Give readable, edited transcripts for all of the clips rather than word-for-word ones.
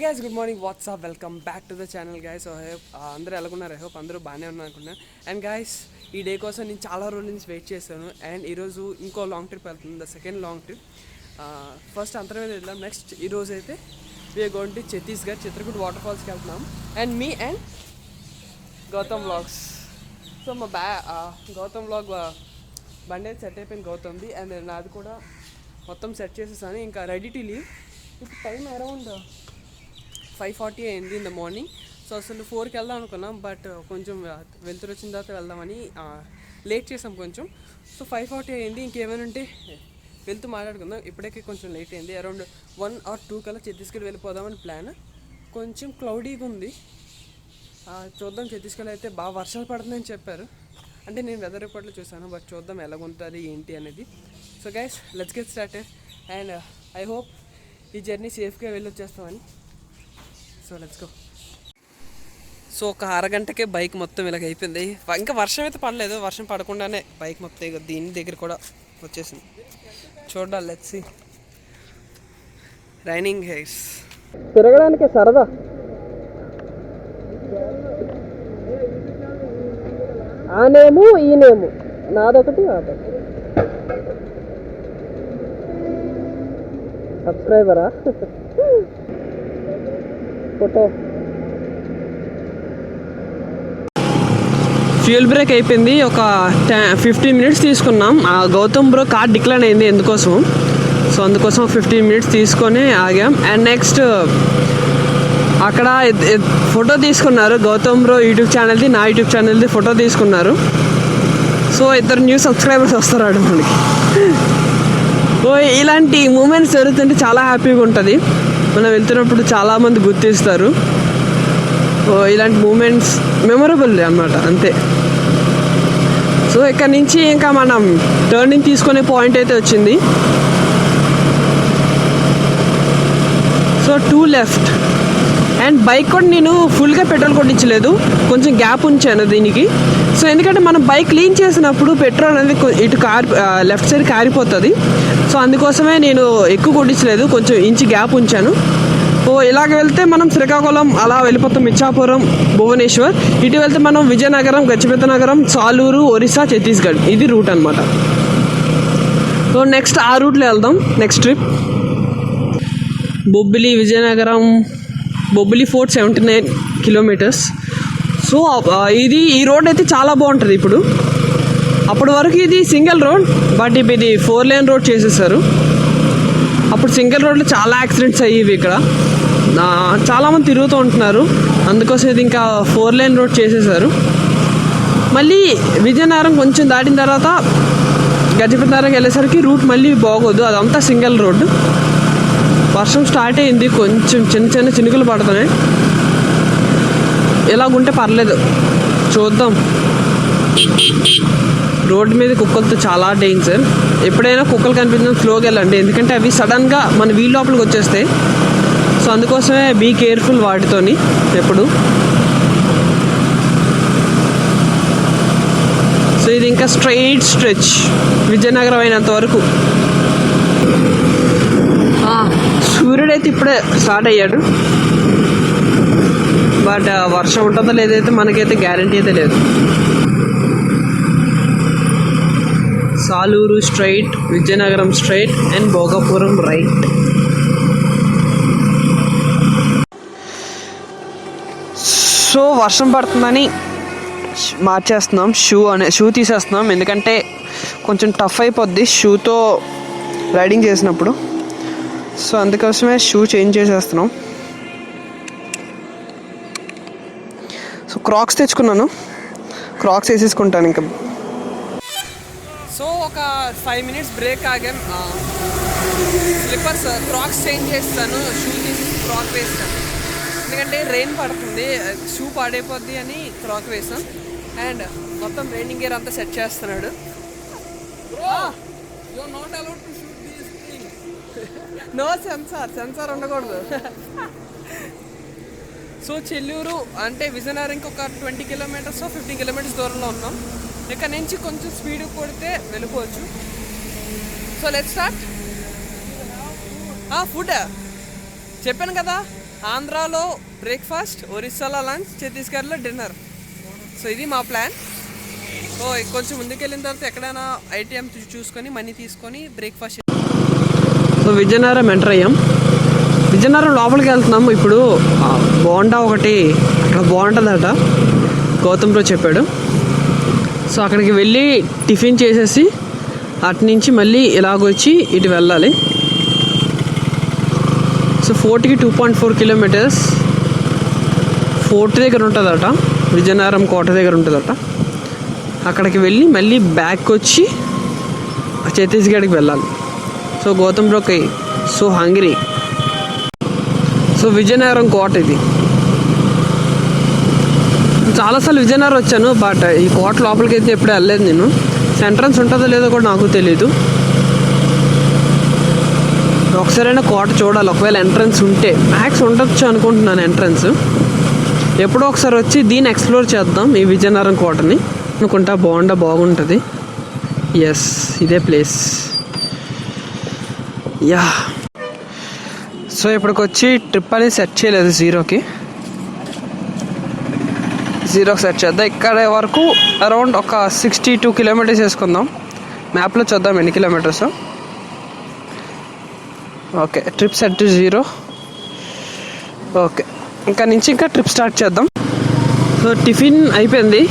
guys, good morning. What's up? Welcome back to the channel, guys. So అందరూ ఎలాగున్నారు? I hope అందరూ బాగానే ఉన్నారు అనుకుంటున్నాను. అండ్ గైస్, ఈ డే కోసం నేను చాలా రోజుల నుంచి వెయిట్ చేశాను. అండ్ ఈరోజు ఇంకో లాంగ్ ట్రిప్ వెళ్తుంది, the second long trip. First Antarvedi వెళ్దాం. నెక్స్ట్ ఈరోజు అయితే we're going to Chhattisgarh, Chitrakoot వాటర్ఫాల్స్కి వెళ్తున్నాం. అండ్ మీ అండ్ గౌతమ్ వ్లాగ్స్. సో మా గౌతమ్ వ్లాగ్ బండి అయితే సెట్ అయిపోయింది గౌతమ్ది. అండ్ నాది కూడా మొత్తం సెట్ చేసేసాను, ఇంకా రెడీ టు లీవ్. ఇప్పుడు టైం అరౌండ్ 5:40 అయింది ఇన్ ద మార్నింగ్. సో అసలు 4కి వెళ్దాం అనుకున్నాం, బట్ కొంచెం వెళ్తురు వచ్చిన తర్వాత వెళ్దామని లేట్ చేసాం కొంచెం. సో 5:40 అయింది. ఇంకేమైనా ఉంటే వెళ్తూ మాట్లాడుకుందాం. ఇప్పటికే కొంచెం లేట్ అయింది. అరౌండ్ 1 or 2 కల్లా ఛత్తీస్గఢ్ వెళ్ళిపోదామని ప్లాన్. కొంచెం క్లౌడీగా ఉంది, చూద్దాం. ఛత్తీస్గఢ్ అయితే బాగా వర్షాలు పడుతుందని చెప్పారు. అంటే నేను వెదర్ రిపోర్ట్లో చూసాను, బట్ చూద్దాం ఎలాగుంటుంది ఏంటి అనేది. So guys, let's get started. And I hope ఈ జర్నీ సేఫ్గా వెళ్ళొచ్చేస్తామని. So let's go. సో ఒక అరగంటకే బైక్ మొత్తం ఇలాగ అయిపోయింది. ఇంకా వర్షం అయితే పడలేదు, వర్షం పడకుండానే బైక్ మొత్తం దీని దగ్గర కూడా వచ్చేసింది. చూడాలి, లెట్స్ సీ. రైనింగ్ హెయిర్స్ తిరగడానికి సరదా. ఆ నేము ఈ నేము నాదొకటి అదొకటి. సబ్స్క్రైబరా? ఫోటో. ఫ్యూల్ బ్రేక్ అయిపోయింది. ఒక 15 minutes తీసుకున్నాం. గౌతమ్ బ్రో కార్ డిక్లైన్ అయింది ఎందుకోసం. సో అందుకోసం 15 minutes తీసుకొని ఆగాం. అండ్ నెక్స్ట్ అక్కడ ఫోటో తీసుకున్నారు. గౌతమ్ బ్రో యూట్యూబ్ ఛానల్ది, నా యూట్యూబ్ ఛానల్ది ఫోటో తీసుకున్నారు. సో 2 న్యూ సబ్స్క్రైబర్స్ వస్తారు మనకి. ఓ ఇలాంటి మూమెంట్స్ జరుగుతుంటే చాలా హ్యాపీగా ఉంటుంది. మనం వెళ్తున్నప్పుడు చాలామంది గుర్తిస్తారు. ఓ ఇలాంటి మూమెంట్స్ మెమొరబుల్ అన్నమాట, అంతే. సో ఇక్కడ నుంచి ఇంకా మనం టర్నింగ్ తీసుకునే పాయింట్ అయితే వచ్చింది. So 2 left. అండ్ బైక్ కూడా నేను ఫుల్గా పెట్రోల్ కొట్టించలేదు, కొంచెం గ్యాప్ ఉంచాను దీనికి. సో ఎందుకంటే మనం బైక్ క్లీన్ చేసినప్పుడు పెట్రోల్ అనేది ఇటు లెఫ్ట్ సైడ్ కారిపోతుంది. సో అందుకోసమే నేను ఎక్కువ కొట్టించలేదు, కొంచెం ఇంచి గ్యాప్ ఉంచాను. ఓ ఇలాగ వెళ్తే మనం శ్రీకాకుళం అలా వెళ్ళిపోతాం, ఇచ్చాపురం, భువనేశ్వర్. ఇటు వెళ్తే మనం విజయనగరం, గజపతినగరం, సాలూరు, ఒరిస్సా, ఛత్తీస్గఢ్. ఇది రూట్ అనమాట. సో నెక్స్ట్ ఆ రూట్లో వెళ్దాం. Next trip Bobbili, Vizianagaram, Bobbili fort 79 kilometers. So ఈ రోడ్ అయితే చాలా బాగుంటుంది ఇప్పుడు. అప్పటి వరకు ఇది సింగిల్ రోడ్, బట్ ఇప్పుడు ఇది 4 lane రోడ్ చేసేసారు. అప్పుడు సింగిల్ రోడ్లో చాలా యాక్సిడెంట్స్ అయ్యేవి. ఇక్కడ చాలామంది తిరుగుతూ ఉంటున్నారు, అందుకోసం ఇది ఇంకా 4 lane రోడ్ చేసేసారు. మళ్ళీ విజయనగరం కొంచెం దాటిన తర్వాత గజపతినగరం వెళ్ళేసరికి రూట్ మళ్ళీ బాగోదు, అదంతా సింగిల్ రోడ్డు. వర్షం స్టార్ట్ అయింది, కొంచెం చిన్న చినుకులు పడుతున్నాయి. ఎలాగుంటే పర్లేదు, చూద్దాం. రోడ్డు మీద కుక్కలతో చాలా డేంజర్. ఎప్పుడైనా కుక్కలు కనిపించిన స్లోగా వెళ్ళండి, ఎందుకంటే అవి సడన్గా మన వీల్ లోపలికి వచ్చేస్తాయి. సో అందుకోసమే బీ కేర్ఫుల్ వాటితోని ఎప్పుడు. సో ఇది ఇంకా స్ట్రైట్ స్ట్రెచ్ విజయనగరం అయినంత వరకు. సూర్యుడు అయితే ఇప్పుడే స్టార్ట్ అయ్యాడు, బట్ వర్షం ఉంటుందో లేదైతే మనకైతే గ్యారంటీ అయితే లేదు. Saluru straight, Vizianagaram straight, and Bhogapuram right. So వర్షం పడుతుందని మార్చేస్తున్నాం, షూ తీసేస్తున్నాం, ఎందుకంటే కొంచెం టఫ్ అయిపోద్ది షూతో రైడింగ్ చేసినప్పుడు. సో అందుకోసమే షూ చేంజ్ చేసేస్తున్నాం. సో క్రాక్స్ తెచ్చుకున్నాను, క్రాక్స్ వేసేసుకుంటాను ఇంకా. సో ఒక 5 minutes బ్రేక్ ఆగాం. స్లిప్పర్స్ క్రాక్స్ చేంజ్ చేస్తాను, షూ తీసి క్రాక్ వేస్తాను, ఎందుకంటే రెయిన్ పడుతుంది, షూ పాడైపోద్ది అని క్రాక్ వేసాం. అండ్ మొత్తం రైనింగ్ గేర్ అంతా సెట్ చేస్తున్నాడు. నో సెన్సార్ ఉండకూడదు. సో చెల్లూరు అంటే విజయనగరంకి ఒక 20 kilometers 15 kilometers దూరంలో ఉన్నాం. ఇక్కడ నుంచి కొంచెం స్పీడ్ కొడితే వెళ్ళిపోవచ్చు. So let's start. ఫుడ్ చెప్పాను కదా, ఆంధ్రాలో బ్రేక్ఫాస్ట్, ఒరిస్సాలో లంచ్, ఛత్తీస్గఢ్లో డిన్నర్. సో ఇది మా ప్లాన్. సో కొంచెం ముందుకెళ్ళిన తర్వాత ఎక్కడైనా ఐటీఎం చూసుకొని మనీ తీసుకొని బ్రేక్ఫాస్ట్. సో విజయనగరం ఎంటర్ అయ్యాం. విజయనగరం లోపలికి వెళ్తున్నాము ఇప్పుడు. బోండా ఒకటి అక్కడ బాగుంటుందట, గౌతమ్ బ్రో చెప్పాడు. సో అక్కడికి వెళ్ళి టిఫిన్ చేసేసి అటు నుంచి మళ్ళీ ఇలాగొచ్చి ఇటు వెళ్ళాలి. So ఫోర్ట్కి 2.4 kilometres. ఫోర్ట్ దగ్గర ఉంటుందట, విజయనగరం కోట దగ్గర ఉంటుందట. అక్కడికి వెళ్ళి మళ్ళీ బ్యాక్ వచ్చి ఛత్తీస్గఢ్కి వెళ్ళాలి. సో గౌతమ్ బ్రోకి సో హంగ్రీ. సో విజయనగరం కోట ఇది. చాలాసార్లు విజయనగరం వచ్చాను, బట్ ఈ కోట లోపలికి అయితే ఎప్పుడు వెళ్ళలేదు నేను. ఎంట్రన్స్ ఉంటుందో లేదో కూడా నాకు తెలీదు. ఒకసారైనా కోట చూడాలి, ఒకవేళ ఎంట్రన్స్ ఉంటే. మ్యాక్స్ ఉండొచ్చు అనుకుంటున్నాను ఎంట్రన్స్. ఎప్పుడో ఒకసారి వచ్చి దీన్ని ఎక్స్ప్లోర్ చేద్దాం, ఈ విజయనగరం కోటని అనుకుంటా. బాగుంటుంది. ఎస్, ఇదే ప్లేస్. యా. సో ఇప్పటికి వచ్చి ట్రిప్ అనేది సెట్ చేయలేదు, జీరోకి సెట్ చేద్దాం. ఇక్కడ వరకు అరౌండ్ ఒక 62 కిలోమీటర్స్ వేసుకుందాం. మ్యాప్లో చూద్దాం ఎన్ని kilometres. Okay, trip set to 0. Okay, ఇంకా నుంచి ఇంకా ట్రిప్ స్టార్ట్ చేద్దాం. సో టిఫిన్ అయిపోయింది.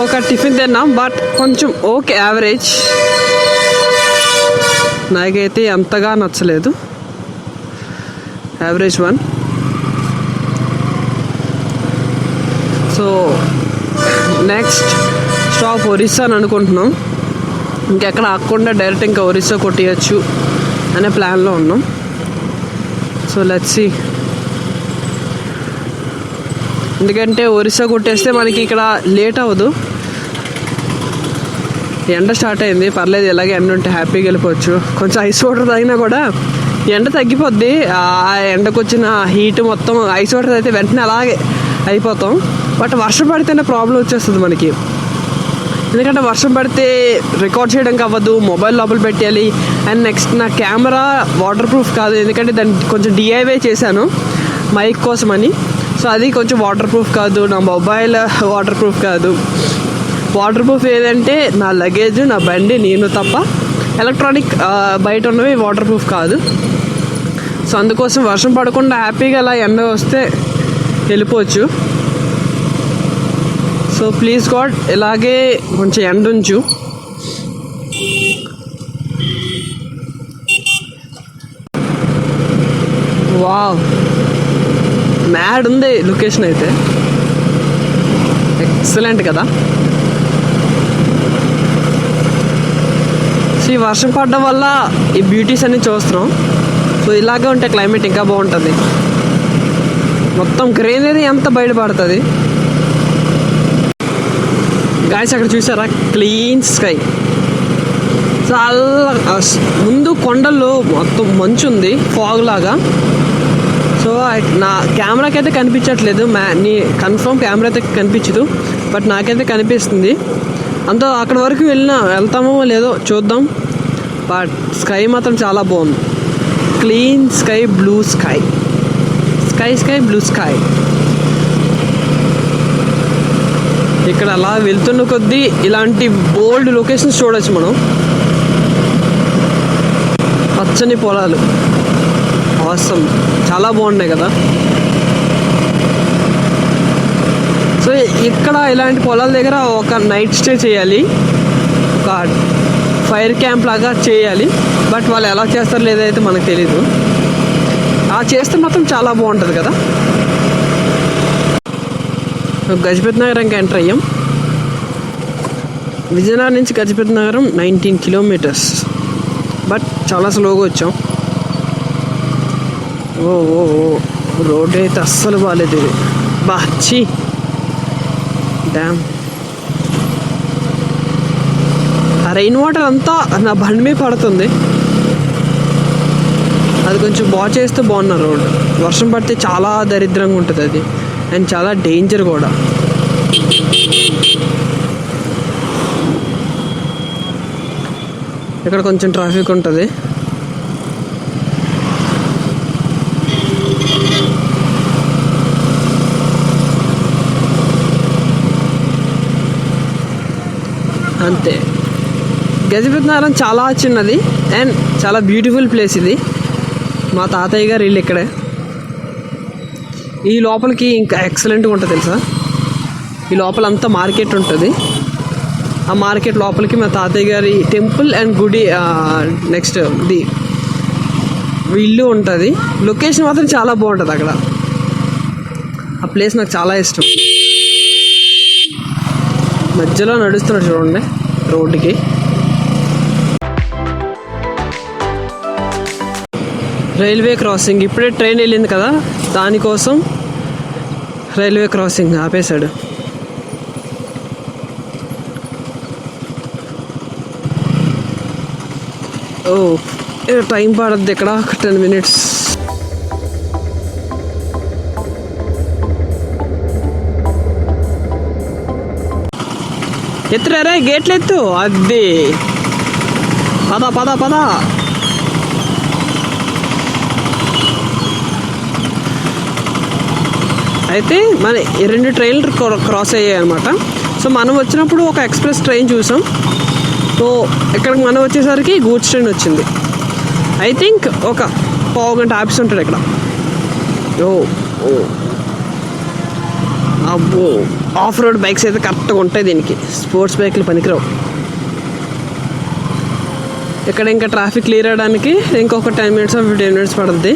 ఒక టిఫిన్ తిన్నాం, బట్ కొంచెం ఓకే, యావరేజ్. నాకైతే అంతగా నచ్చలేదు, average 1. So next stop Orissa అని అనుకుంటున్నాం. ఇంకెక్కడ ఆగకుండా డైరెక్ట్ ఇంకా ఒరిస్సా కొట్టేయచ్చు అనే ప్లాన్లో ఉన్నాం. So let's see. ఎందుకంటే ఒరిస్సా కొట్టేస్తే మనకి ఇక్కడ లేట్ అవ్వదు. ఎండ స్టార్ట్ అయింది, పర్లేదు, ఇలాగే ఎండ ఉంటే హ్యాపీగా వెళ్ళిపోవచ్చు. కొంచెం ఐస్ వాటర్ తాగినా కూడా ఎండ తగ్గిపోద్ది. ఆ ఎండకు వచ్చిన హీట్ మొత్తం ఐస్ వాటర్ అయితే వెంటనే అలాగే అయిపోతాం. బట్ వర్షం పడితేనే ప్రాబ్లం వచ్చేస్తుంది మనకి. ఎందుకంటే వర్షం పడితే రికార్డ్ చేయడానికి అవ్వదు, మొబైల్ లోపల పెట్టాలి. అండ్ నెక్స్ట్ నా కెమెరా వాటర్ ప్రూఫ్ కాదు, ఎందుకంటే దాన్ని కొంచెం డిఐవై చేశాను మైక్ కోసమని. సో అది కొంచెం వాటర్ ప్రూఫ్ కాదు. నా మొబైల్ వాటర్ ప్రూఫ్ కాదు. వాటర్ ప్రూఫ్ ఏదంటే నా లగేజ్, నా బండి, నేను తప్ప. ఎలక్ట్రానిక్ బయట ఉన్నవి వాటర్ ప్రూఫ్ కాదు. సో అందుకోసం వర్షం పడకుండా హ్యాపీగా అలా ఎండ వస్తే వెళ్ళిపోవచ్చు. సో ప్లీజ్ గాడ్ ఇలాగే కొంచెం ఎండ ఉంచు. వావ్, మ్యాడ్ ఉంది లొకేషన్ అయితే. ఎక్సలెంట్ కదా. సో ఈ వర్షం పడడం వల్ల ఈ బ్యూటీస్ అన్ని చూస్తున్నాం. సో ఇలాగే ఉంటే క్లైమేట్ ఇంకా బాగుంటుంది. మొత్తం గ్రీనరీ అంతా బయటపడుతుంది. గాయస్ అక్కడ చూసారా, క్లీన్ స్కై. చాలా ముందు కొండల్లో మొత్తం మంచు ఉంది, ఫాగ్ లాగా. సో నా కెమెరాకి అయితే కనిపించట్లేదు, కన్ఫర్మ్ కెమెరా అయితే కనిపించదు, బట్ నాకైతే కనిపిస్తుంది. అంతా అక్కడ వరకు వెళ్తామో లేదో చూద్దాం. బట్ స్కై మాత్రం చాలా బాగుంది. Clean sky, blue sky, sky blue sky. ఇక్కడ అలా వెళ్తున్న కొద్దీ ఇలాంటి బోల్డ్ లొకేషన్స్ చూడవచ్చు మనం. పచ్చని పొలాలు, ఆసమ్, చాలా బాగున్నాయి కదా. సో ఇక్కడ ఇలాంటి పొలాల దగ్గర ఒక నైట్ స్టే చేయాలి, ఒక ఫైర్ క్యాంప్ లాగా చేయాలి. బట్ వాళ్ళు ఎలా చేస్తారు లేదైతే మనకు తెలీదు. చేస్తే మాత్రం చాలా బాగుంటుంది కదా. గజపతి నగరంకి ఎంటర్ అయ్యాం. విజయనగరం నుంచి గజపతి నగరం 19 కిలోమీటర్స్, బట్ చాలా స్లోగా వచ్చాం. ఓ రోడ్ అయితే అస్సలు బాగాలేదు ఇది. బాచి డ్యామ్. ఆ రెయిన్ వాటర్ అంతా నా బండి మీద పడుతుంది. అది కొంచెం బాగా చేస్తే బాగున్న రోడ్. వర్షం పడితే చాలా దరిద్రంగా ఉంటుంది అది, అండ్ చాలా డేంజర్ కూడా. ఇక్కడ కొంచెం ట్రాఫిక్ ఉంటుంది. అంతే. గజపతినగరం చాలా చిన్నది అండ్ చాలా బ్యూటిఫుల్ ప్లేస్ ఇది. మా తాతయ్య గారు ఇల్లు ఇక్కడే. ఈ లోపలికి ఇంకా ఎక్సలెంట్గా ఉంటుంది తెలుసా. ఈ లోపల అంతా మార్కెట్ ఉంటుంది. ఆ మార్కెట్ లోపలికి మా తాతయ్య గారి టెంపుల్ అండ్ గుడి, నెక్స్ట్ ది ఇల్లు ఉంటుంది. లొకేషన్ మాత్రం చాలా బాగుంటుంది అక్కడ. ఆ ప్లేస్ నాకు చాలా ఇష్టం. మధ్యలో నడుస్తున్నాడు చూడండి రోడ్డుకి. రైల్వే క్రాసింగ్, ఇప్పుడే ట్రైన్ వెళ్ళింది కదా, దానికోసం రైల్వే క్రాసింగ్ ఆపేశాడు. ఓ టైం పడుద్ది ఇక్కడ, ఒక 10 minutes. ఎత్తురారే, గేట్లు ఎత్తు. అది పద పద పద. అయితే మన 2 ట్రైన్లు క్రాస్ అయ్యాయి అనమాట. సో మనం వచ్చినప్పుడు ఒక ఎక్స్ప్రెస్ ట్రైన్ చూసాం. సో ఇక్కడికి మనం వచ్చేసరికి గూడ్స్ ట్రైన్ వచ్చింది. ఐ థింక్ ఒక 1/2 గంట ఆఫీస్ ఉంటాడు ఇక్కడ. ఓ ఓ అబ్బో, ఆఫ్ రోడ్ బైక్స్ అయితే కరెక్ట్గా ఉంటాయి దీనికి. స్పోర్ట్స్ బైక్లు పనికిరావు. ఇక్కడ ఇంకా ట్రాఫిక్ క్లియర్ అవ్వడానికి ఇంకొక 10 minutes 15 minutes పడుతుంది.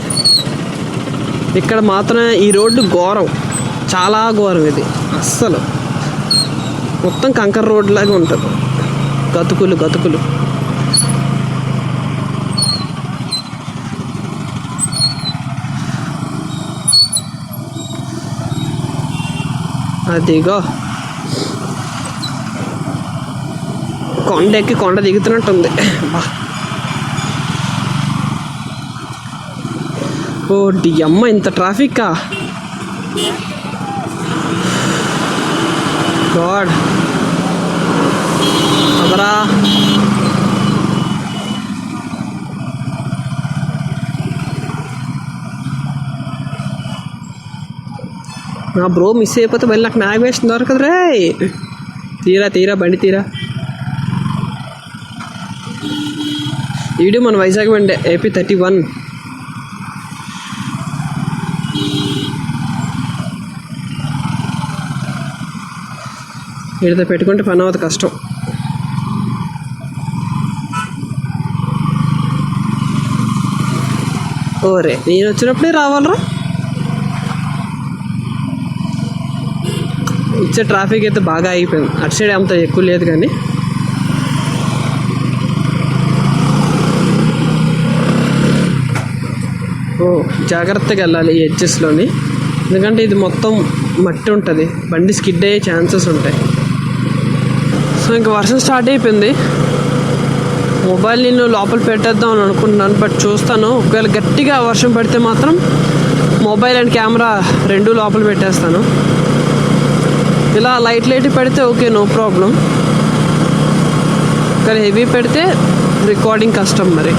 ఇక్కడ మాత్రం ఈ రోడ్డు ఘోరం, చాలా ఘోరం ఇది. అస్సలు మొత్తం కంకర రోడ్ లాగా ఉంటుంది. గతుకులు గతుకులు. అదిగో కొండ ఎక్కి కొండ దిగుతున్నట్టుంది. ఓ అమ్మ, ఇంత ట్రాఫిక్కా గాడ్. అదరా నా బ్రో మిస్ అయిపోతే మళ్ళీ నాకు నావిగేషన్ దొరకదు రే. తీరా తీరా బండి తీరా. ఈ వీడియో మన వైజాగ్ బండి AP 31. వీడితో పెట్టుకుంటే పని అవుతుంది, కష్టం. ఓరే, నేను వచ్చినప్పుడే రావాలరా. ఇచ్చే ట్రాఫిక్ అయితే బాగా అయిపోయింది. అటు సైడ్ అంత ఎక్కువ లేదు కానీ. ఓ జాగ్రత్తగా వెళ్ళాలి ఈ ఎడ్జెస్లోని, ఎందుకంటే ఇది మొత్తం మట్టి ఉంటుంది, బండి స్కిడ్ అయ్యే ఛాన్సెస్ ఉంటాయి. సో ఇంకా వర్షం స్టార్ట్ అయిపోయింది. మొబైల్ నేను లోపల పెట్టేద్దాం అని అనుకుంటున్నాను, బట్ చూస్తాను. ఒకవేళ గట్టిగా వర్షం పడితే మాత్రం మొబైల్ అండ్ కెమెరా 2 లోపల పెట్టేస్తాను. ఇలా లైట్ పెడితే ఓకే, నో ప్రాబ్లం. కానీ హెవీ పెడితే రికార్డింగ్ కష్టం మరి.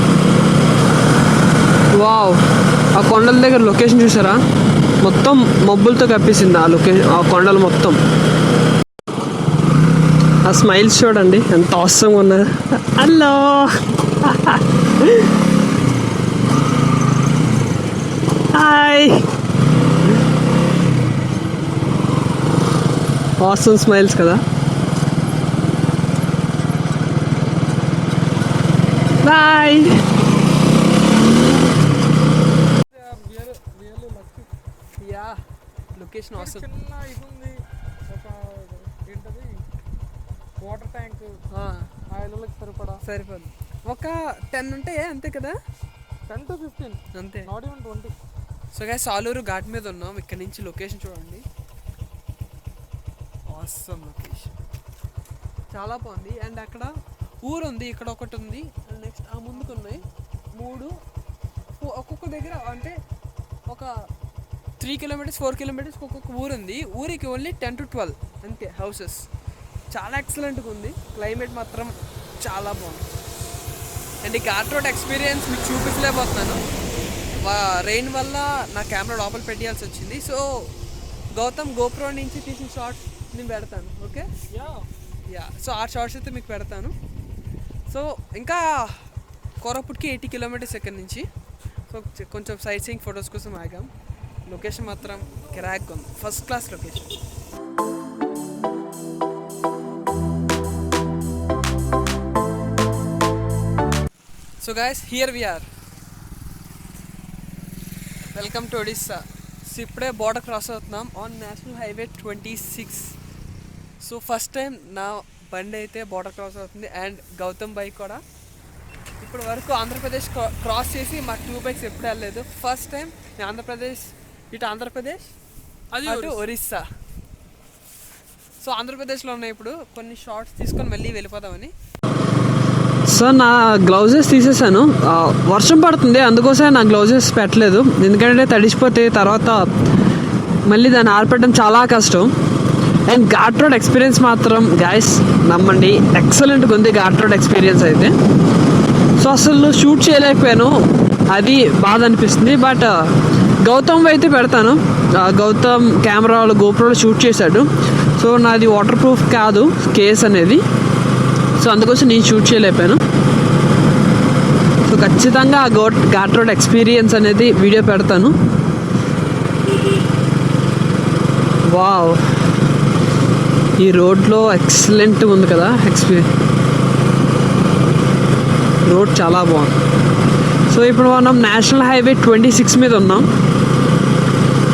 వావ్, ఆ కొండల దగ్గర లొకేషన్ చూసారా, మొత్తం మబ్బులతో కప్పేసింది ఆ కొండలు మొత్తం. ఆ స్మైల్స్ చూడండి ఎంత అవసరంగా ఉన్నది. హలో హాయ్, ఆసమ్ స్మైల్స్ కదా. బాయ్. Yeah, location awesome. చిన్న ఇది ఉంది, ఒక ఏంటది వాటర్ ట్యాంక్, ఆ ఇళ్ళకి సరిపోదు. ఒక 10 ఉంటాయా అంతే కదా, 10 to 15 అంతే, not even 20. So guys Saluru ghat మీద ఉన్నాం. ఇక్కడ నుంచి లొకేషన్ చూడండి, ఆసమ్ లొకేషన్, చాలా బాగుంది. అండ్ అక్కడ ఊరు ఉంది, ఇక్కడ ఒకటి ఉంది, అండ్ నెక్స్ట్ ఆ ముందుకు ఉన్నాయి 3. ఒక్కొక్క దగ్గర అంటే ఒక 3 kilometers 4 kilometers ఒక్కొక్క ఊరు ఉంది. ఊరికి ఓన్లీ 10 to 12 అంతే హౌసెస్. చాలా ఎక్సలెంట్గా ఉంది. క్లైమేట్ మాత్రం చాలా బాగుంది. అండ్ ఈ ఘాట్ రోడ్ ఎక్స్పీరియన్స్ మీకు చూపించలేకపోతున్నాను, రెయిన్ వల్ల నా కెమెరా లోపల పెట్టాల్సి వచ్చింది. సో గౌతమ్ గోప్రో నుంచి తీసిన షార్ట్స్ నేను పెడతాను. ఓకే, యా యా సో ఆ షార్ట్స్ అయితే మీకు పెడతాను. సో ఇంకా కోరాపుట్కి 80 కిలోమీటర్స్ ఎక్కడి నుంచి. సో కొంచెం సైట్ సీయింగ్ ఫొటోస్ కోసం ఆగాం. లొకేషన్ మాత్రం కిరాక్ ఉంది, first class location. So guys here we are, welcome to Odisha. So ఇప్పుడే బోర్డర్ క్రాస్ అవుతున్నాం on national highway 26. So first time నా బండి అయితే బోర్డర్ క్రాస్ అవుతుంది అండ్ గౌతమ్ బైక్ కూడా. ఇప్పటి వరకు ఆంధ్రప్రదేశ్ క్రాస్ చేసి మా 2 బైక్స్ ఎప్పుడు వెళ్ళలేదు. ఫస్ట్ టైం నేను ఆంధ్రప్రదేశ్ అది అటు ఒరిస్సా. సో ఆంధ్రప్రదేశ్లో ఉన్నాయి. ఇప్పుడు కొన్ని షార్ట్స్ తీసుకొని మళ్ళీ వెళ్ళిపోదామని. సో నా గ్లౌజెస్ తీసేసాను, వర్షం పడుతుంది అందుకోసం నా గ్లౌజెస్ పెట్టలేదు, ఎందుకంటే తడిసిపోతే తర్వాత మళ్ళీ దాన్ని ఆర్పెట్టడం చాలా కష్టం. అండ్ ఘాట్ రోడ్ ఎక్స్పీరియన్స్ మాత్రం గైస్ నమ్మండి ఎక్సలెంట్గా ఉంది ఘాట్ రోడ్ ఎక్స్పీరియన్స్ అయితే. సో అసలు షూట్ చేయలేకపోయాను, అది బాధ అనిపిస్తుంది. బట్ గౌతమ్ అయితే పెడతాను, గౌతమ్ కెమెరాలో గోప్రోలో షూట్ చేశాడు. సో నాది వాటర్ ప్రూఫ్ కాదు కేస్ అనేది, సో అందుకోసం నేను షూట్ చేయలేకపోయాను. సో ఖచ్చితంగా ఆ ఘాట్ రోడ్ ఎక్స్పీరియన్స్ అనేది వీడియో పెడతాను. వావ్, ఈ రోడ్లో ఎక్సలెంట్ ఉంది కదా రోడ్ చాలా బాగుంది. సో ఇప్పుడు మనం నేషనల్ హైవే 26 మీద ఉన్నాం.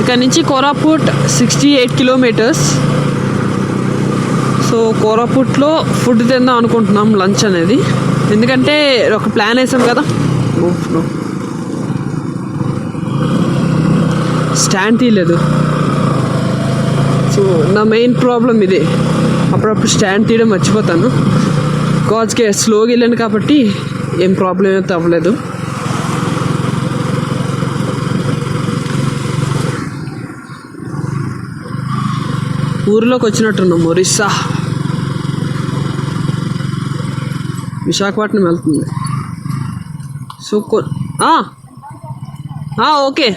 ఇక్కడ నుంచి కోరాపుట్ 68 కిలోమీటర్స్. సో కోరాపుట్లో ఫుడ్ తిందాం అనుకుంటున్నాం, లంచ్ అనేది, ఎందుకంటే ఒక ప్లాన్ వేసాం కదా. స్టాండ్ తీయలేదు. సో నా మెయిన్ ప్రాబ్లం ఇదే, అప్పుడప్పుడు స్టాండ్ తీయడం మర్చిపోతాను. కాజ్కి స్లోగా వెళ్ళాను కాబట్టి ఏం ప్రాబ్లం అయితే అవ్వలేదు. ఊరిలోకి వచ్చినట్టున్నాం, ఒరిస్సా విశాఖపట్నం వెళ్తుంది. So okay.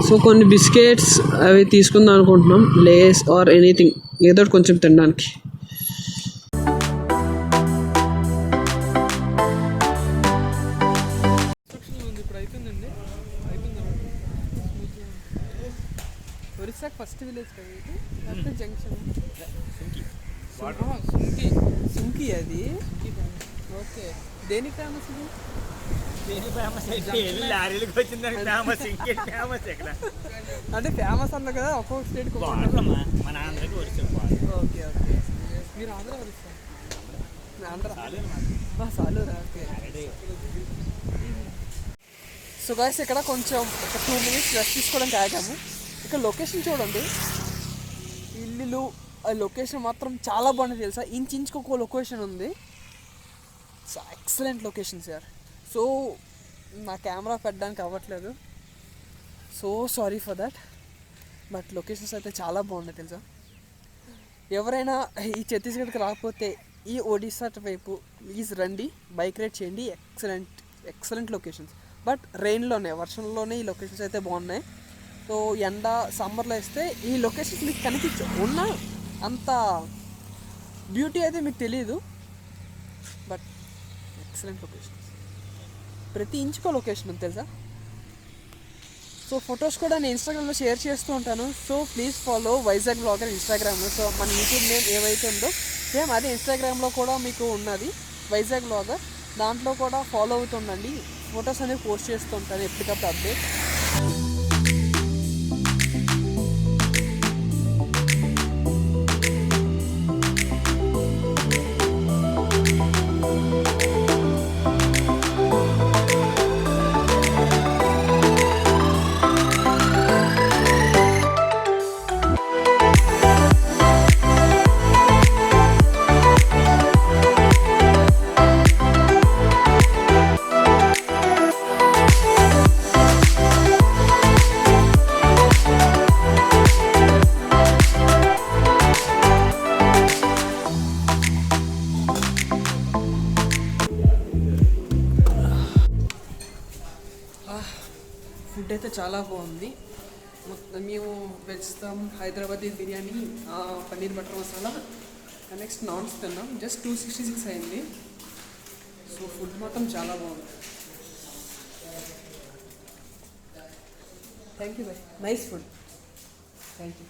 సో కొన్ని బిస్కెట్స్ అవి తీసుకుందాం అనుకుంటున్నాం, లేస్ ఆర్ ఎనీథింగ్, ఏదో కొంచెం తినడానికి. ఒరిస్సా ఫస్ట్ విలేజ్ కదా జంక్షన్, సుంకి అది. ఓకే, దేనికి ఫేమస్ ఇది? అంటే ఫేమస్ అన్న కదా, ఒక్కొక్క స్టేట్. ఓకే ఓకే, మీరు Andhra Orissa? Andhra Salura. Okay. So guys ఇక్కడ కొంచెం ఒక 2 minutes రెస్ట్ తీసుకోవడానికి ఆగాము. ఇక్కడ లొకేషన్ చూడండి, ఇల్లు, ఆ లొకేషన్ మాత్రం చాలా బాగుంది తెలుసా. ఇంచుకు ఒక లొకేషన్ ఉంది, ఎక్సలెంట్ లొకేషన్స్ యార్. సో నా కెమెరా పెట్టడానికి అవ్వట్లేదు, so sorry for that. But locations అయితే చాలా బాగున్నాయి తెలుసా. ఎవరైనా ఈ ఛత్తీస్గఢ్కి రాకపోతే ఈ ఒడిస్సా వైపు ప్లీజ్ రండి, బైక్ రైడ్ చేయండి. Excellent locations. బట్ రెయిన్లోనే, వర్షంలోనే ఈ లొకేషన్స్ అయితే బాగున్నాయి. సో ఎండ సమ్మర్లో వేస్తే ఈ లొకేషన్స్ మీకు కనిపించవు, ఉన్న అంత బ్యూటీ అయితే మీకు తెలియదు. బట్ ఎక్సలెంట్ లొకేషన్స్, ప్రతి ఇంచుకో లొకేషన్ ఉంది తెలుసా. సో ఫొటోస్ కూడా నేను ఇన్స్టాగ్రామ్లో షేర్ చేస్తూ ఉంటాను. So please follow Vizag blogger ఇన్స్టాగ్రామ్లో. సో మన యూట్యూబ్ నేమ్ ఏవైతే ఉందో సేమ్ అదే ఇన్స్టాగ్రామ్లో కూడా మీకు ఉన్నది, వైజాగ్ బ్లాగర్. దాంట్లో కూడా ఫాలో అవుతుండండి, ఫొటోస్ అనేవి పోస్ట్ చేస్తూ ఉంటాను ఎప్పటికప్పుడు అప్డేట్. ఫుడ్ అయితే చాలా బాగుంది. మేము veg dum, Hyderabadi biryani, paneer butter masala, next naans తిన్నాం. జస్ట్ 266 అయింది. సో ఫుడ్ మొత్తం చాలా బాగుంది. Thank you bye, nice food, thank you.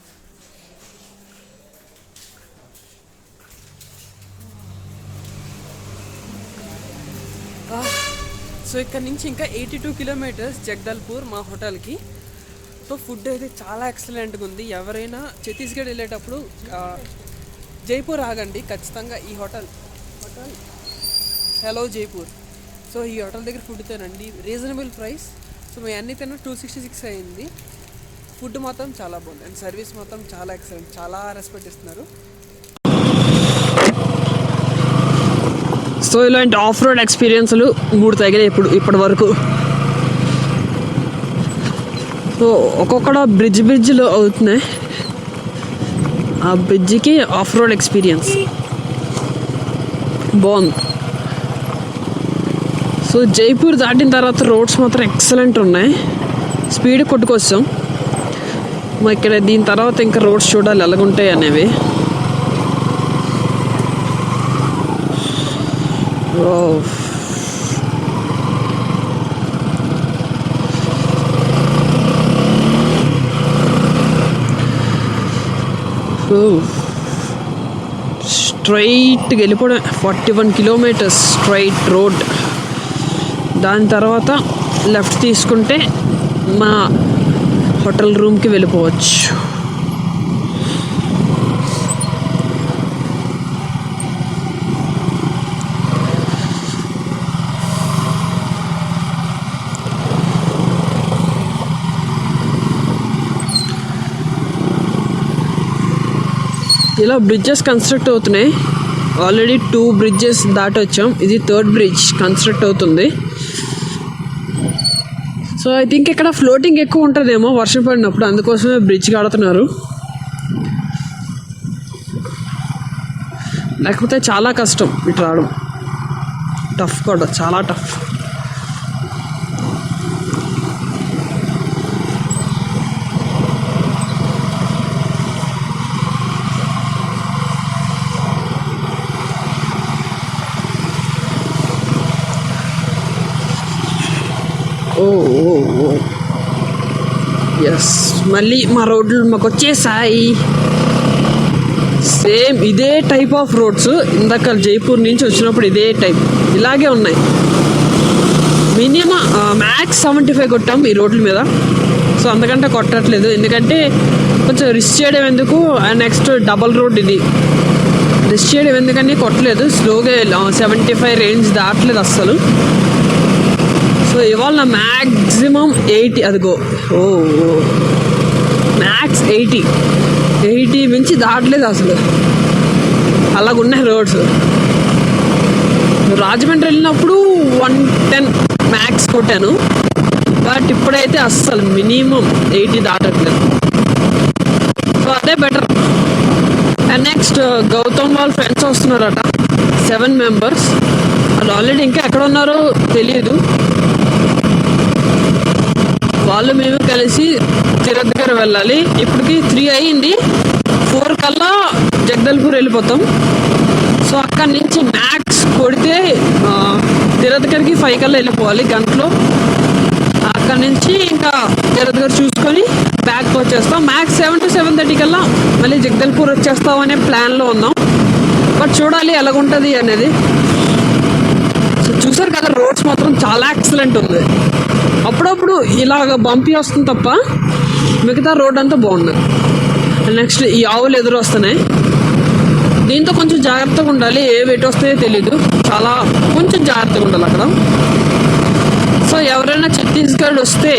So ఇక్కడ నుంచి ఇంకా 82 కిలోమీటర్స్ జగదల్పూర్ మా హోటల్కి. సో ఫుడ్ అయితే చాలా ఎక్సలెంట్గా ఉంది. ఎవరైనా ఛత్తీస్గఢ్ వెళ్ళేటప్పుడు జైపూర్ ఆగండి ఖచ్చితంగా. ఈ హోటల్ హలో జైపూర్. సో ఈ హోటల్ దగ్గర ఫుడ్ తినండి, రీజనబుల్ ప్రైస్. సో మేము అన్నీ తిన్నా 266 అయింది. ఫుడ్ మాత్రం చాలా బాగుంది అండ్ సర్వీస్ మాత్రం చాలా ఎక్సలెంట్, చాలా రెస్పెక్ట్ ఇస్తున్నారు. సో ఇలాంటి ఆఫ్ రోడ్ ఎక్స్పీరియన్స్లు 3 తగినాయి ఇప్పటి వరకు. సో ఒక్కొక్కడ బ్రిడ్జ్లో అవుతున్నాయి. ఆ బ్రిడ్జ్కి ఆఫ్ రోడ్ ఎక్స్పీరియన్స్ బాగుంది. సో జైపూర్ దాటిన తర్వాత రోడ్స్ మాత్రం ఎక్సలెంట్ ఉన్నాయి, స్పీడ్ కొట్టుకొచ్చాం. మా ఇక్కడ దీని తర్వాత ఇంకా రోడ్స్ చూడాలి ఎలాగుంటాయి అనేవి. స్ట్రైట్గా వెళ్ళిపోవడం 41 కిలోమీటర్స్ స్ట్రైట్ రోడ్. దాని తర్వాత లెఫ్ట్ తీసుకుంటే మా హోటల్ రూమ్కి వెళ్ళిపోవచ్చు. ఇలా బ్రిడ్జెస్ కన్స్ట్రక్ట్ అవుతున్నాయి. ఆల్రెడీ 2 బ్రిడ్జెస్ దాటి వచ్చాం, ఇది 3rd బ్రిడ్జ్ కన్స్ట్రక్ట్ అవుతుంది. సో ఐ థింక్ ఇక్కడ ఫ్లోటింగ్ ఎక్కువ ఉంటుందేమో వర్షం పడినప్పుడు, అందుకోసమే బ్రిడ్జ్ కడుతున్నారు. లేకపోతే చాలా కష్టం ఇటు రావడం, టఫ్ కూడా, చాలా టఫ్. ఎస్, మళ్ళీ మా రోడ్లు మాకు వచ్చేసాయి. సేమ్ ఇదే టైప్ ఆఫ్ రోడ్స్ ఇందాక జైపూర్ నుంచి వచ్చినప్పుడు ఇదే టైప్ ఇలాగే ఉన్నాయి. మినిమం మ్యాక్స్ 75 కొట్టాం ఈ రోడ్ల మీద. సో అంతకంటే కొట్టట్లేదు, ఎందుకంటే కొంచెం రిస్క్ చేయడం ఎందుకు. అండ్ నెక్స్ట్ డబల్ రోడ్, ఇది రిస్క్ చేయడం ఎందుకని కొట్టలేదు. స్లోగా 75 రేంజ్ దాటలేదు అస్సలు. సో ఇవాళ మ్యాక్సిమం 80, అదిగో మ్యాక్స్ 80 మించి దాటలేదు అసలు, అలాగున్నాయి రోడ్స్. రాజమండ్రి వెళ్ళినప్పుడు 110 మ్యాక్స్ కొట్టాను, బట్ ఇప్పుడైతే అస్సలు మినిమం 80 దాటట్లేదు. సో అదే బెటర్. అండ్ నెక్స్ట్ గౌతమ్ వాళ్ళ ఫ్రెండ్స్ వస్తున్నారట, 7 మెంబర్స్. వాళ్ళు ఆల్రెడీ ఇంకా ఎక్కడ ఉన్నారో తెలియదు. వాళ్ళు మేము కలిసి చిరద్గర్ వెళ్ళాలి. ఇప్పటికి 3 అయ్యింది, 4 కల్లా జగదల్పూర్ వెళ్ళిపోతాం. సో అక్కడి నుంచి మ్యాక్స్ కొడితే చిరద్గర్కి 5 కల్లా వెళ్ళిపోవాలి గంటలో. అక్కడి నుంచి ఇంకా చిరద్గర్ చూసుకొని బ్యాక్ వచ్చేస్తాం. మ్యాక్స్ 7 to 7:30 కల్లా మళ్ళీ జగదల్పూర్ వచ్చేస్తాం అనే ప్లాన్లో ఉన్నాం. బట్ చూడాలి ఎలాగుంటుంది అనేది. సో చూసారు కదా, రోడ్స్ మాత్రం చాలా ఎక్సలెంట్ ఉంది. అప్పుడప్పుడు ఇలాగ బంపీ వస్తుంది తప్ప మిగతా రోడ్ అంతా బాగుంది. నెక్స్ట్ ఈ ఆవులు ఎదురు వస్తున్నాయి, దీంతో కొంచెం జాగ్రత్తగా ఉండాలి. ఏ వెయిట్ వస్తాయో తెలీదు, చాలా కొంచెం జాగ్రత్తగా ఉండాలి అక్కడ. సో ఎవరైనా ఛత్తీస్గఢ్ వస్తే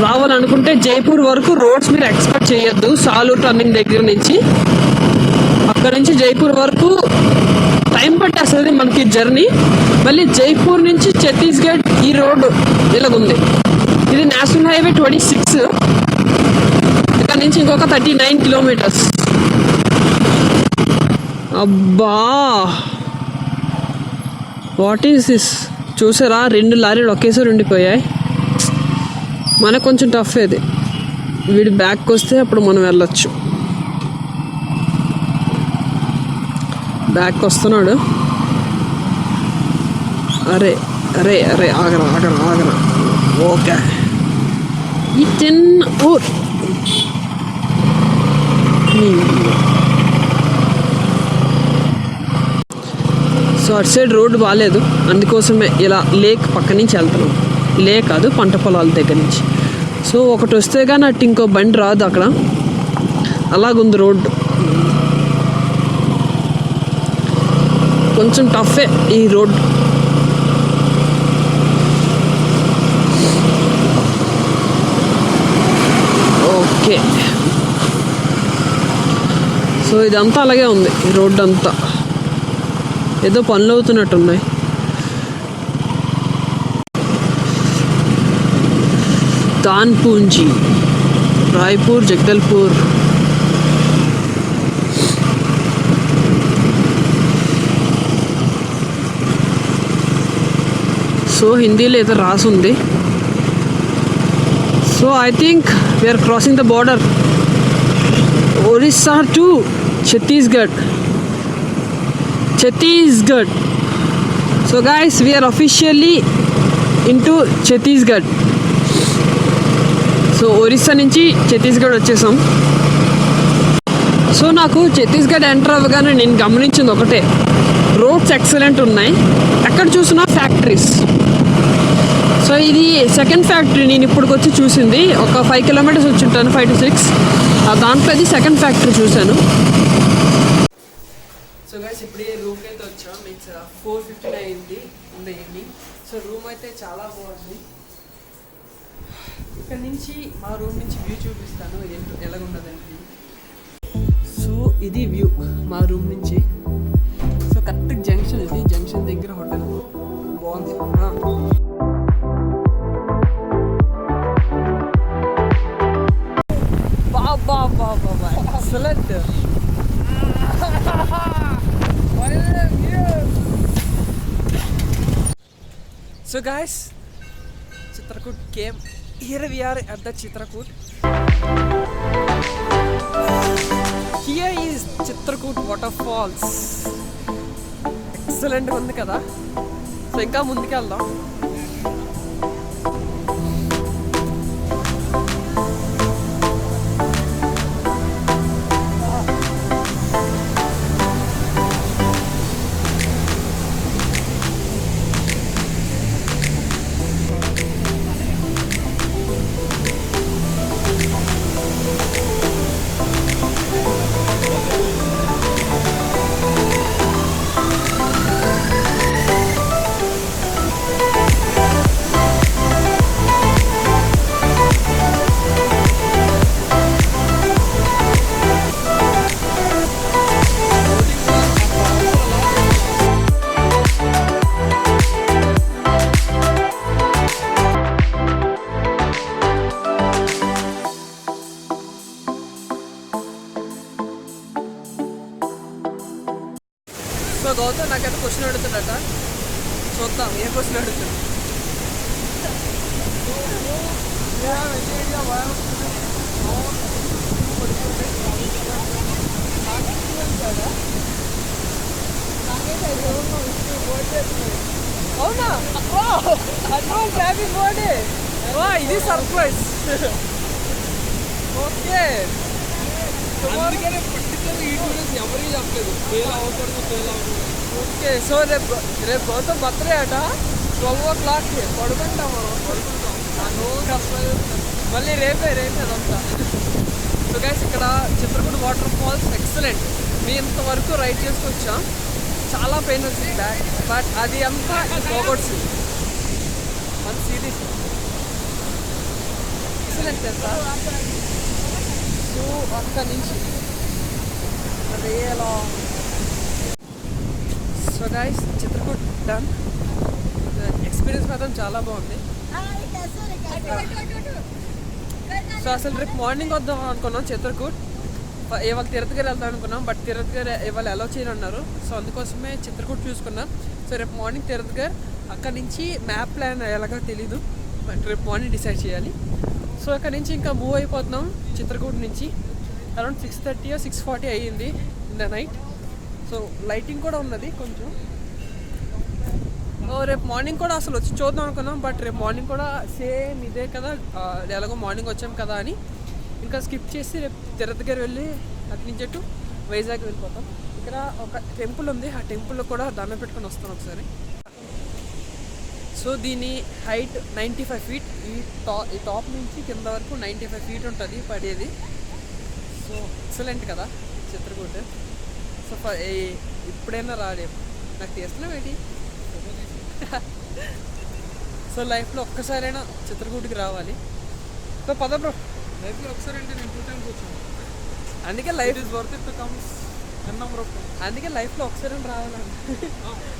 రావాలనుకుంటే జైపూర్ వరకు రోడ్స్ మీరు ఎక్స్పెక్ట్ చేయొద్దు. సాలు టర్నింగ్ దగ్గర నుంచి అక్కడ నుంచి జైపూర్ వరకు టైం పట్టేస్తుంది మనకి జర్నీ. మళ్ళీ జైపూర్ నుంచి ఛత్తీస్గఢ్ ఈ రోడ్డు ఇలాగుంది. ఇది నేషనల్ హైవే 26, ఇక్కడ నుంచి ఇంకొక 39 కిలోమీటర్స్. అబ్బా, వాట్ ఈస్ దిస్? చూసారా, 2 లారీలు ఒకేసారి ఉండిపోయాయి. మనకు కొంచెం టఫ్ ఇది. వీడి బ్యాక్కి వస్తే అప్పుడు మనం వెళ్ళొచ్చు. బ్యాక్ వస్తున్నాడు. అరే అరే అరే ఆగరా ఆగరా ఆగరా. ఓకే ఈ చిన్న ఊర్ సో అటు సైడ్ రోడ్డు బాగాలేదు, అందుకోసమే ఇలా లేక్ పక్క నుంచి వెళ్తున్నాం. లేక్ కాదు, పంట పొలాల దగ్గర నుంచి. సో ఒకటి వస్తే కానీ అటు ఇంకో బండి రాదు అక్కడ, అలాగుంది రోడ్డు. కొంచెం టఫే ఈ రోడ్డు. ఓకే సో ఇదంతా అలాగే ఉంది, ఈ రోడ్డు అంతా ఏదో పనులు అవుతున్నట్టున్నాయి. దాన్పూంజీ, రాయ్పూర్, జగదల్పూర్. సో హిందీలో ఏదో రాసుంది. So I think we are crossing the border Orissa to Chhattisgarh. So guys, we are officially into Chhattisgarh. So Orissa నుంచి ఛత్తీస్గఢ్ వచ్చేసాం. సో నాకు ఛత్తీస్గఢ్ ఎంటర్ అవ్వగానే నేను గమనించింది ఒకటే, రోడ్స్ ఎక్సలెంట్ ఉన్నాయి, ఎక్కడ చూసినా ఫ్యాక్టరీస్. సో ఇది సెకండ్ ఫ్యాక్టరీ నేను ఇప్పటికి వచ్చి చూసింది. ఒక 5 కిలోమీటర్స్ వచ్చి ఉంటాను, 5 to 6. దాంట్లో ఇది సెకండ్ ఫ్యాక్టరీ చూశాను. సో గైస్ ఇప్పుడే రూమ్కి అయితే వచ్చాం. ఇట్స్ 4:59 అయింది in the evening. So room అయితే చాలా బాగుంది. ఇక్కడ నుంచి మా రూమ్ నుంచి వ్యూ చూపిస్తాను ఎలాగున్నదండి. సో ఇది వ్యూ మా రూమ్ నుంచి. సో కరెక్ట్ జంక్షన్, ఇది జంక్షన్ దగ్గర హోటల్ బాగుంది. బాబా బాబా excellent. So guys, Chitrakoot came. Here we are at the Chitrakoot. Here is Chitrakoot waterfalls. Excellent ఉంది కదా. సో ఇంకా ముందుకు వెళ్దాం. సో గౌతమ్ నాకైతే క్వశ్చన్ అడుగుతాడట, చూద్దాం ఏ క్వశ్చన్ అడుగుతాడు. అవునా? Advance happy birthday. ఇది సర్ప్రైజ్. ఓకే ఎవరికి చెప్పలేదు, ఫెయిల్ అవ్వకూడదు, ఫెయిల్ అవ్వకూడదు. ఓకే సో రేపు గౌతమ్ బర్త్డే అట. 12 o'clock పడుకుంటాం మనం, పడుకుంటాం. మళ్ళీ రేపే అదంతా. సో గైస్ ఇక్కడ చిత్రకూట్ వాటర్ ఫాల్స్ ఎక్సలెంట్. మేము ఇంతవరకు రైడ్ చేసుకొచ్చాం, చాలా పెయిన్ వచ్చింది బ్యాక్, బట్ అది అంతా పోగొట్టింది. మన సిరీస్ ఎక్సలెంట్ తెలుసా. సో అక్కడి నుంచి రేలా. So guys Chitrakoot done. Experience మాత్రం చాలా బాగుంది. సో అసలు రేపు మార్నింగ్ వద్దాం అనుకున్నాం చిత్రకూట్. ఇవాళ తిరుపతిగారు వెళ్దాం అనుకున్నాం, బట్ తిరుపతిగారు ఇవాళ అలౌ చేయనున్నారు. సో అందుకోసమే చిత్రకూట్ చూసుకున్నాం. సో రేపు మార్నింగ్ తిరుపతిగారు, అక్కడి నుంచి మ్యాప్ ప్లాన్ ఎలాగో తెలీదు, బట్ రేపు మార్నింగ్ డిసైడ్ చేయాలి. సో అక్కడ నుంచి ఇంకా మూవ్ అయిపోతున్నాం చిత్రకూట్ నుంచి. అరౌండ్ 6:30 or 6:40 అయ్యింది in the night. So lighting కూడా ఉన్నది కొంచెం. రేపు మార్నింగ్ కూడా అసలు వచ్చి చూద్దాం అనుకున్నాం, బట్ రేపు మార్నింగ్ కూడా సేమ్ ఇదే కదా, ఎలాగో మార్నింగ్ వచ్చాం కదా అని ఇంకా స్కిప్ చేసి రేపు తిరుపతికి వెళ్ళి అటు నుంచి అటు వైజాగ్ వెళ్ళిపోతాం. ఇక్కడ ఒక టెంపుల్ ఉంది, ఆ టెంపుల్లో కూడా దండం పెట్టుకొని వస్తాం ఒకసారి. సో దీని హైట్ 95 feet. ఈ టాప్ నుంచి కింద వరకు 95 feet ఉంటుంది పడేది. సో ఎక్సలెంట్ కదా చిత్రకూట్. సో ఇప్పుడైనా రాలేము, నాకు తీస్తున్నాం ఏంటి. సో లైఫ్లో ఒక్కసారైనా చిత్రకూట్కి రావాలి. సో పద బ్రో. లైఫ్లో ఒకసారి అంటే నేను 2 times వచ్చాను, అందుకే life is worth it to comes n number of times. అందుకే లైఫ్లో ఒకసారి రావాలండి.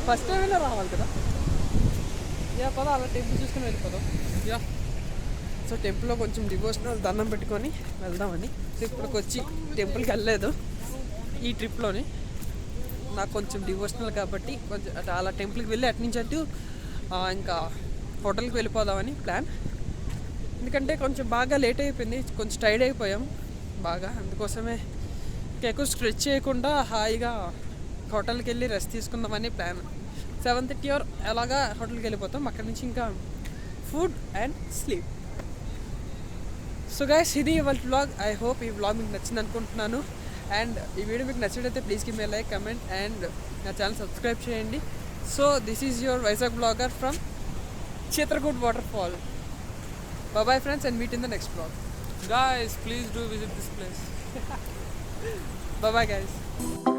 ఫస్ట్ టైం అయినా రావాలి కదా. యా పద, అలా టెంపుల్ చూసుకొని వెళ్ళిపోదాం. యా. సో టెంపుల్లో కొంచెం డివోషనల్ దండం పెట్టుకొని వెళ్దామని. సో ఇప్పటికి వచ్చి టెంపుల్కి వెళ్ళలేదు ఈ ట్రిప్లోని. నాకు కొంచెం డివోషనల్ కాబట్టి కొంచెం అలా టెంపుల్కి వెళ్ళి అటు నుంచి అటు ఇంకా హోటల్కి వెళ్ళిపోదామని ప్లాన్. ఎందుకంటే కొంచెం బాగా లేట్ అయిపోయింది, కొంచెం టైర్డ్ అయిపోయాం బాగా. అందుకోసమే ఇంకా ఎక్కువ స్ట్రెచ్ చేయకుండా హాయిగా హోటల్కి వెళ్ళి రెస్ట్ తీసుకుందామని ప్లాన్. 7:30 or అలాగా హోటల్కి వెళ్ళిపోతాం. అక్కడ నుంచి ఇంకా food and sleep. So guys, ఇది ఇవాళ వ్లాగ్. ఐ హోప్ ఈ వ్లాగ్ మీకు నచ్చింది అనుకుంటున్నాను. అండ్ ఈ వీడియో మీకు నచ్చినట్టయితే please give me like, comment and నా ఛానల్ సబ్స్క్రైబ్ చేయండి. So this is your Vizag blogger from Chitrakoot waterfall. Bye bye friends, and meet in the next vlog. Guys, please do visit this place. Bye bye guys.